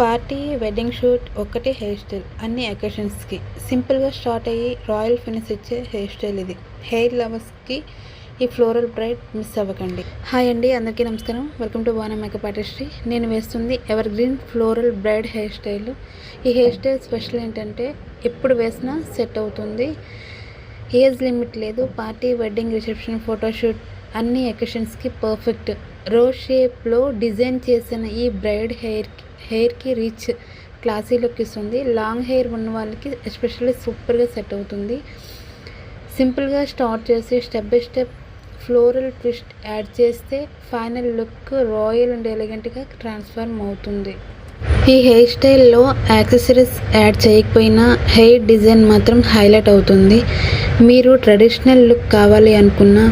Party, wedding shoot ఒక్కటే hair style అన్ని అకేషన్స్‌కి. సింపుల్‌గా స్టార్ట్ అయ్యి రాయల్ ఫినిష్ ఇచ్చే హెయిర్ స్టైల్ ఇది. హెయిర్ లవర్స్‌కి ఈ ఫ్లోరల్ బ్రైడ్ మిస్ అవ్వకండి. హాయ్ అండి, అందరికీ నమస్కారం. వెల్కమ్ టు బాణం మేకప్ ఆర్టిస్ట్రీ. నేను వేస్తుంది ever green floral braid hair style. ఈ హెయిర్ స్టైల్ స్పెషల్ ఏంటంటే ఎప్పుడు వేసినా సెట్ అవుతుంది. ఏజ్ లిమిట్ లేదు. పార్టీ, వెడ్డింగ్, రిసెప్షన్, ఫోటోషూట్ అన్ని అకేషన్స్‌కి పర్ఫెక్ట్. రోజ్ షేప్‌లో డిజైన్ చేసిన ఈ బ్రైడ్ హెయిర్కి రిచ్ క్లాసీ లుక్ ఇస్తుంది. లాంగ్ హెయిర్ ఉన్న వాళ్ళకి ఎస్పెషల్లీ సూపర్గా సెట్ అవుతుంది. సింపుల్గా స్టార్ట్ చేసి step by step floral twist add చేస్తే ఫైనల్ లుక్ రాయల్ అండ్ ఎలిగెంట్గా ట్రాన్స్ఫార్మ్ అవుతుంది. ఈ హెయిర్ స్టైల్లో యాక్సెసరీస్ యాడ్ చేయకపోయినా హెయిర్ డిజైన్ మాత్రం హైలైట్ అవుతుంది. మీరు ట్రెడిషనల్ లుక్ కావాలి అనుకున్నా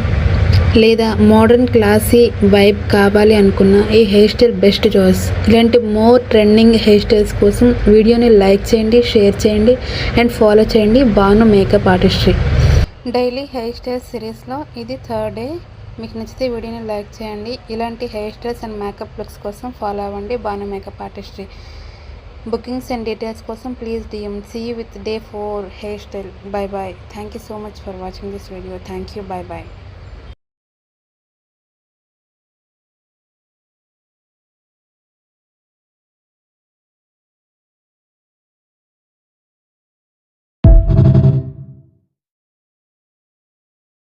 లేదా మోడర్న్ క్లాసీ వైబ్ కావాలి అనుకున్న ఈ హెయిర్ స్టైల్ బెస్ట్ చాయిస్. ఇలాంటి మోర్ ట్రెండింగ్ హెయిర్ స్టైల్స్ కోసం వీడియోని లైక్ చేయండి, షేర్ చేయండి అండ్ ఫాలో చేయండి Banu makeup artistry. Daily hair styles సిరీస్లో ఇది థర్డ్ డే. మీకు నచ్చితే వీడియోని లైక్ చేయండి. ఇలాంటి hair styles and makeup looks కోసం ఫాలో అవ్వండి Banu makeup artistry. Bookings and details కోసం please DM. See you with day 4 hairstyle. Bye bye. Thank you so much for watching this video. Thank you. Bye bye.